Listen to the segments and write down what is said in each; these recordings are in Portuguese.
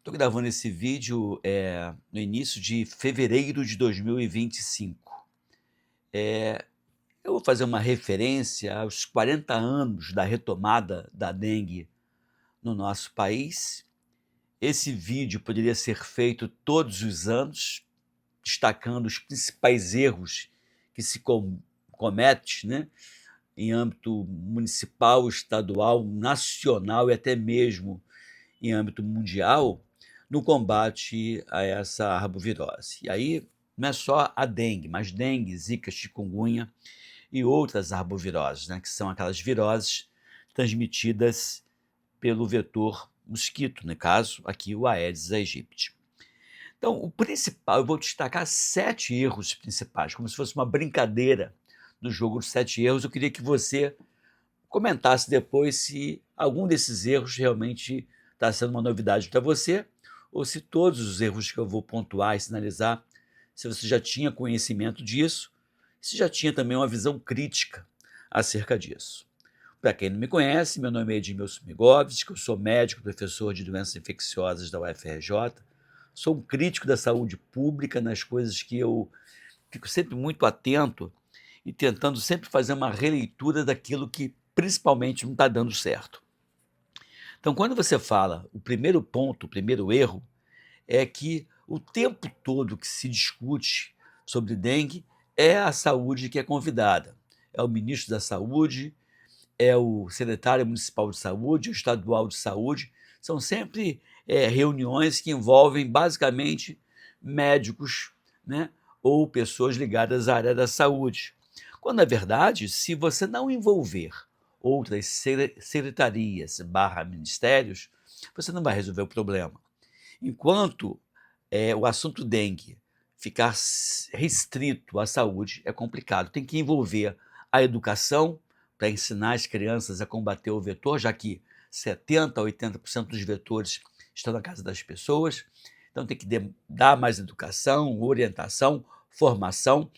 Estou gravando esse vídeo no início de fevereiro de 2025. Eu vou fazer uma referência aos 40 anos da retomada da dengue no nosso país. Esse vídeo poderia ser feito todos os anos, destacando os principais erros que se comete, né, em âmbito municipal, estadual, nacional e até mesmo em âmbito mundial, no combate a essa arbovirose. E aí não é só a dengue, mas dengue, zika, chikungunya e outras arboviroses, né, que são aquelas viroses transmitidas pelo vetor mosquito, no caso aqui o Aedes aegypti. Então, o principal, eu vou destacar 7 erros principais, como se fosse uma brincadeira do jogo dos 7 erros. Eu queria que você comentasse depois se algum desses erros realmente está sendo uma novidade para você, ou se todos os erros que eu vou pontuar e sinalizar, se você já tinha conhecimento disso, se já tinha também uma visão crítica acerca disso. Para quem não me conhece, meu nome é Edmilson Migovski, eu sou médico, professor de doenças infecciosas da UFRJ, sou um crítico da saúde pública nas coisas que eu fico sempre muito atento e tentando sempre fazer uma releitura daquilo que principalmente não está dando certo. Então, quando você fala, o primeiro ponto, o primeiro erro, é que o tempo todo que se discute sobre dengue é a saúde que é convidada. É o ministro da Saúde, é o secretário municipal de saúde, o estadual de saúde. São sempre reuniões que envolvem basicamente médicos, né, ou pessoas ligadas à área da saúde. Quando, na verdade, se você não envolver outras secretarias barra ministérios, você não vai resolver o problema. Enquanto o assunto dengue ficar restrito à saúde, é complicado. Tem que envolver a educação para ensinar as crianças a combater o vetor, já que 70% a 80% dos vetores estão na casa das pessoas. Então tem que dar mais educação, orientação, formação,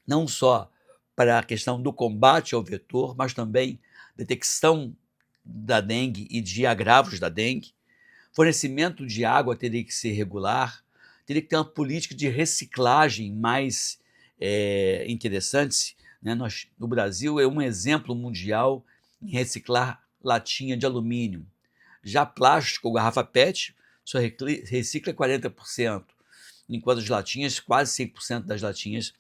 não só para a questão do combate ao vetor, mas também detecção da dengue e de agravos da dengue. Fornecimento de água teria que ser regular, teria que ter uma política de reciclagem mais interessante, né? No Brasil é um exemplo mundial em reciclar latinha de alumínio. Já plástico ou garrafa PET só recicla 40%, enquanto as latinhas, quase 100% das latinhas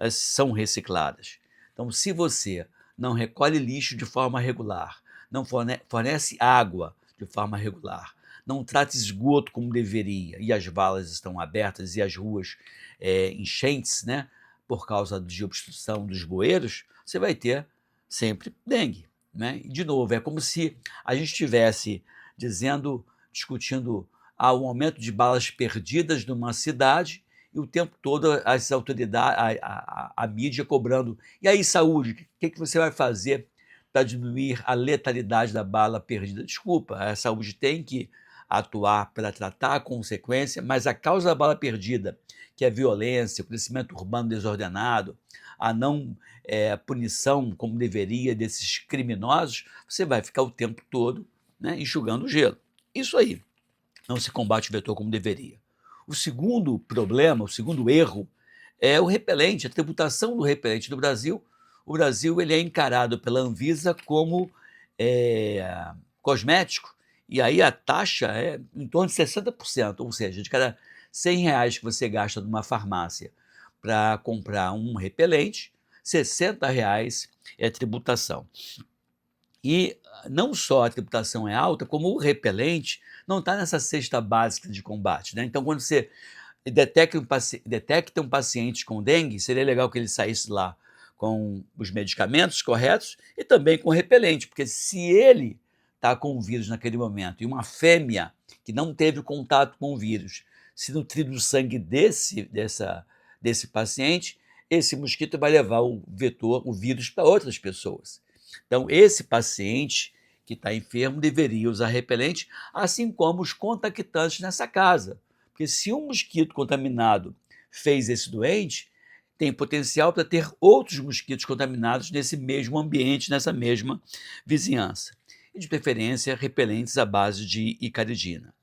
são recicladas. Então, se você não recolhe lixo de forma regular, não fornece água de forma regular, não trata esgoto como deveria, e as valas estão abertas e as ruas enchentes, né, por causa de obstrução dos bueiros, você vai ter sempre dengue, né? E, de novo, é como se a gente estivesse discutindo um aumento de balas perdidas numa cidade e o tempo todo as autoridades, a mídia cobrando. E aí, saúde, o que você vai fazer para diminuir a letalidade da bala perdida? Desculpa, a saúde tem que atuar para tratar a consequência, mas a causa da bala perdida, que é a violência, o crescimento urbano desordenado, a não punição como deveria desses criminosos, você vai ficar o tempo todo, né, enxugando o gelo. Isso aí não se combate o vetor como deveria. O segundo problema, o segundo erro, é o repelente, a tributação do repelente no Brasil. O Brasil ele é encarado pela Anvisa como cosmético, e aí a taxa é em torno de 60%, ou seja, de cada R$ 100 que você gasta numa farmácia para comprar um repelente, R$ 60 é tributação. E não só a tributação é alta, como o repelente não está nessa cesta básica de combate, né? Então, quando você detecta um paciente com dengue, seria legal que ele saísse lá com os medicamentos corretos e também com repelente, porque se ele está com o vírus naquele momento e uma fêmea que não teve contato com o vírus se nutrir do sangue desse paciente, esse mosquito vai levar o vetor, o vírus, para outras pessoas. Então, esse paciente que está enfermo deveria usar repelente, assim como os contactantes nessa casa. Porque se um mosquito contaminado fez esse doente, tem potencial para ter outros mosquitos contaminados nesse mesmo ambiente, nessa mesma vizinhança. E, de preferência, repelentes à base de icaridina.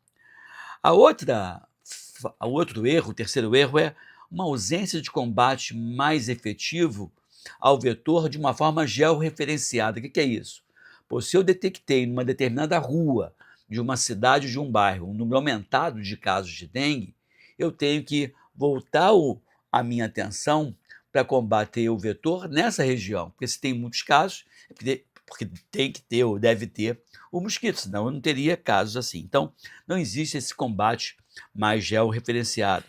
O outro erro, o terceiro erro, é uma ausência de combate mais efetivo ao vetor de uma forma georreferenciada. O que é isso? Pô, se eu detectei numa determinada rua de uma cidade ou de um bairro um número aumentado de casos de dengue, eu tenho que voltar a minha atenção para combater o vetor nessa região, porque se tem muitos casos, é porque tem que ter ou deve ter o mosquito, senão eu não teria casos assim. Então, não existe esse combate mais georreferenciado.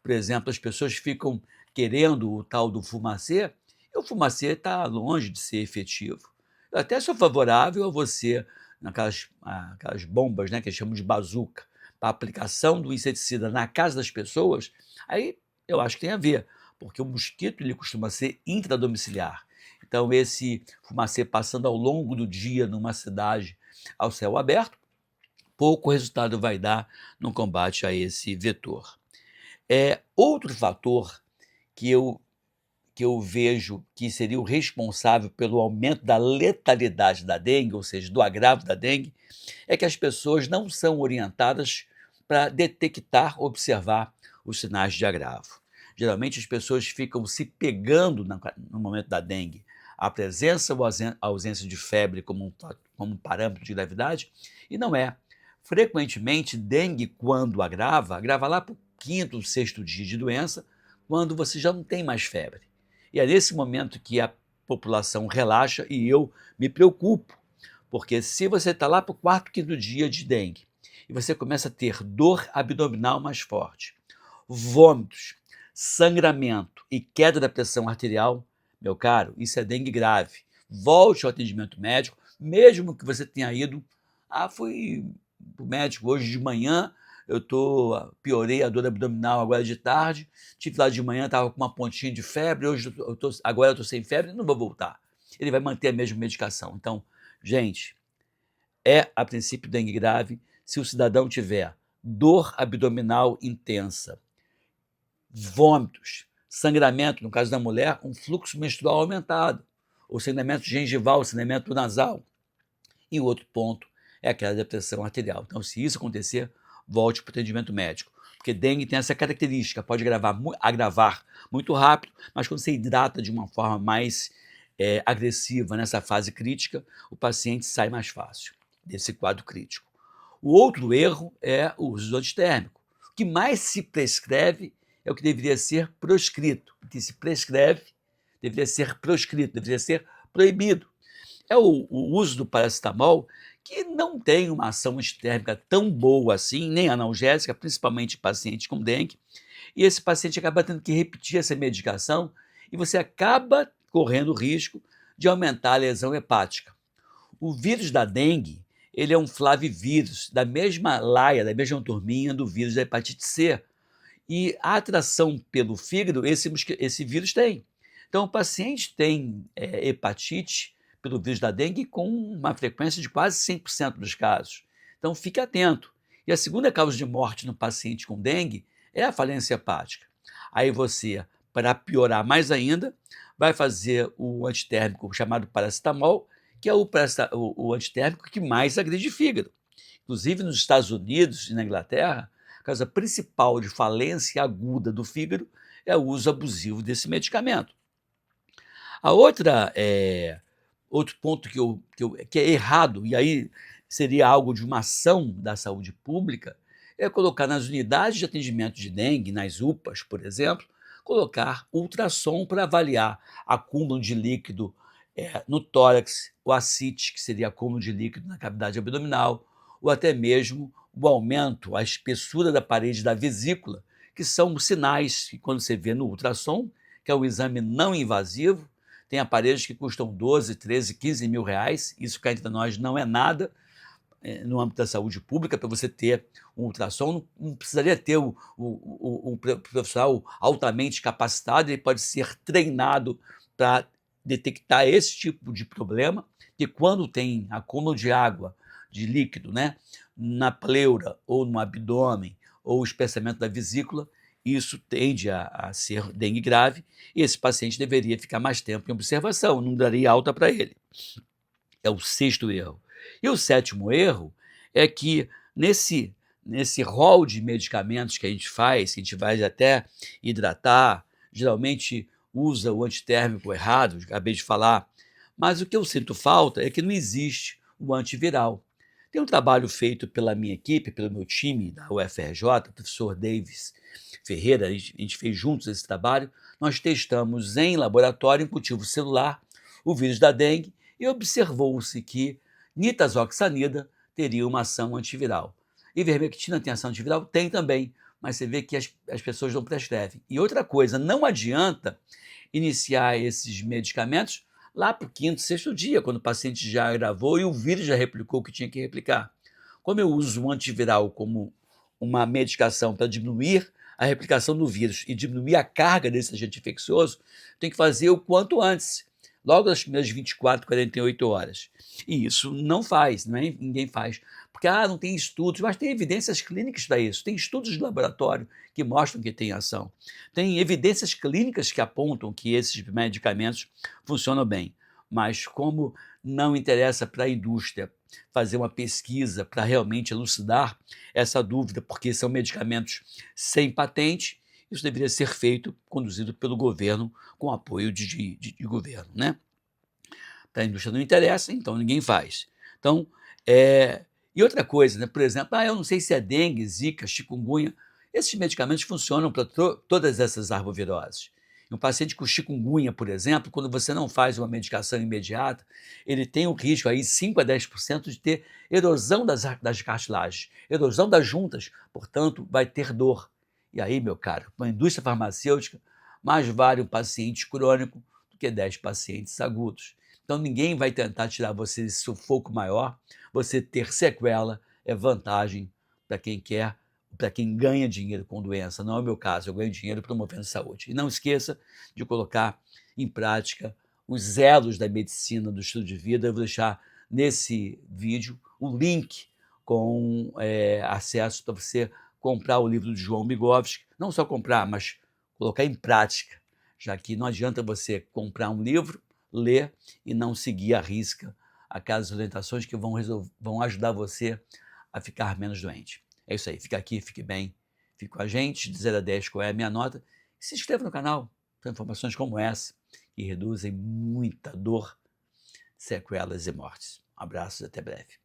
Por exemplo, as pessoas ficam querendo o tal do fumacê, e o fumacê está longe de ser efetivo. Eu até sou favorável a você, aquelas bombas, né, que eles chamam de bazuca, para a aplicação do inseticida na casa das pessoas, aí eu acho que tem a ver, porque o mosquito ele costuma ser intradomiciliar. Então, esse fumacê passando ao longo do dia numa cidade ao céu aberto, pouco resultado vai dar no combate a esse vetor. Outro fator que eu vejo que seria o responsável pelo aumento da letalidade da dengue, ou seja, do agravo da dengue, é que as pessoas não são orientadas para detectar, observar os sinais de agravo. Geralmente as pessoas ficam se pegando no momento da dengue, a presença ou a ausência de febre como um parâmetro de gravidade, e não é. Frequentemente, dengue, quando agrava lá para o quinto, sexto dia de doença, quando você já não tem mais febre. E é nesse momento que a população relaxa e eu me preocupo, porque se você está lá para o quarto, quinto dia de dengue e você começa a ter dor abdominal mais forte, vômitos, sangramento e queda da pressão arterial, meu caro, isso é dengue grave. Volte ao atendimento médico, mesmo que você tenha ido, fui para o médico hoje de manhã, piorei a dor abdominal agora de tarde, tive lá de manhã, estava com uma pontinha de febre, agora eu estou sem febre, não vou voltar. Ele vai manter a mesma medicação. Então, gente, a princípio dengue grave se o cidadão tiver dor abdominal intensa, vômitos, sangramento, no caso da mulher, um fluxo menstrual aumentado, ou sangramento gengival, sangramento nasal. E o outro ponto é a queda da pressão arterial. Então, se isso acontecer, volte para o atendimento médico. Porque dengue tem essa característica, pode agravar muito rápido, mas quando você hidrata de uma forma mais agressiva nessa fase crítica, o paciente sai mais fácil desse quadro crítico. O outro erro é o uso do antitérmico. O que mais se prescreve é o que deveria ser proscrito. O que se prescreve deveria ser proscrito, deveria ser proibido. É o uso do paracetamol, que não tem uma ação antitérmica tão boa assim, nem analgésica, principalmente em pacientes com dengue, e esse paciente acaba tendo que repetir essa medicação e você acaba correndo o risco de aumentar a lesão hepática. O vírus da dengue, ele é um flavivírus, da mesma laia, da mesma turminha do vírus da hepatite C, e a atração pelo fígado esse vírus tem. Então, o paciente tem hepatite pelo vírus da dengue com uma frequência de quase 100% dos casos. Então, fique atento. E a segunda causa de morte no paciente com dengue é a falência hepática. Aí você, para piorar mais ainda, vai fazer o antitérmico chamado paracetamol, que é o antitérmico que mais agride fígado. Inclusive, nos Estados Unidos e na Inglaterra, a causa principal de falência aguda do fígado é o uso abusivo desse medicamento. A outro ponto que é errado, e aí seria algo de uma ação da saúde pública, é colocar nas unidades de atendimento de dengue, nas UPAs, por exemplo, colocar ultrassom para avaliar acúmulo de líquido no tórax, o ascite, que seria acúmulo de líquido na cavidade abdominal, ou até mesmo o aumento, a espessura da parede da vesícula, que são sinais que quando você vê no ultrassom, que é um exame não invasivo, tem aparelhos que custam 12, 13, 15 mil reais, isso cá entre nós não é nada no âmbito da saúde pública. Para você ter um ultrassom, não precisaria ter um profissional altamente capacitado, ele pode ser treinado para detectar esse tipo de problema, que quando tem acúmulo de água, de líquido, né, na pleura ou no abdômen, ou o espessamento da vesícula, isso tende a ser dengue grave, e esse paciente deveria ficar mais tempo em observação, não daria alta para ele. É o sexto erro. E o sétimo erro é que nesse rol de medicamentos que a gente faz, que a gente vai até hidratar, geralmente usa o antitérmico errado, acabei de falar, mas o que eu sinto falta é que não existe o antiviral. Tem um trabalho feito pela minha equipe, pelo meu time da UFRJ, o professor Davis Ferreira, a gente fez juntos esse trabalho. Nós testamos em laboratório, em cultivo celular, o vírus da dengue e observou-se que nitazoxanida teria uma ação antiviral. Ivermectina tem ação antiviral? Tem também, mas você vê que as pessoas não prescrevem. E outra coisa, não adianta iniciar esses medicamentos lá para o quinto, sexto dia, quando o paciente já agravou e o vírus já replicou o que tinha que replicar. Como eu uso o antiviral como uma medicação para diminuir a replicação do vírus e diminuir a carga desse agente infeccioso, tem que fazer o quanto antes, logo nas primeiras 24, 48 horas. E isso não faz, ninguém faz. Porque não tem estudos, mas tem evidências clínicas para isso. Tem estudos de laboratório que mostram que tem ação. Tem evidências clínicas que apontam que esses medicamentos funcionam bem. Mas como não interessa para a indústria fazer uma pesquisa para realmente elucidar essa dúvida, porque são medicamentos sem patente, isso deveria ser feito, conduzido pelo governo, com apoio de governo, né? Para a indústria não interessa, então ninguém faz. Então, e outra coisa, né? Por exemplo, eu não sei se é dengue, zika, chikungunya, esses medicamentos funcionam para todas essas arboviroses. Um paciente com chikungunya, por exemplo, quando você não faz uma medicação imediata, ele tem o risco aí 5 a 10% de ter erosão das cartilagens, erosão das juntas, portanto, vai ter dor. E aí, meu caro, para a indústria farmacêutica, mais vale um paciente crônico do que 10 pacientes agudos. Então, ninguém vai tentar tirar você desse sufoco maior. Você ter sequela é vantagem para quem quer, para quem ganha dinheiro com doença. Não é o meu caso, eu ganho dinheiro promovendo saúde. E não esqueça de colocar em prática os elos da medicina, do estilo de vida. Eu vou deixar nesse vídeo o link com acesso para você comprar o livro de João Migovski. Não só comprar, mas colocar em prática, já que não adianta você comprar um livro, ler e não seguir à risca aquelas orientações que vão ajudar você a ficar menos doente. É isso aí, fica aqui, fique bem, fique com a gente, de 0 a 10 qual é a minha nota, e se inscreva no canal, são informações como essa, que reduzem muita dor, sequelas e mortes. Um abraço e até breve.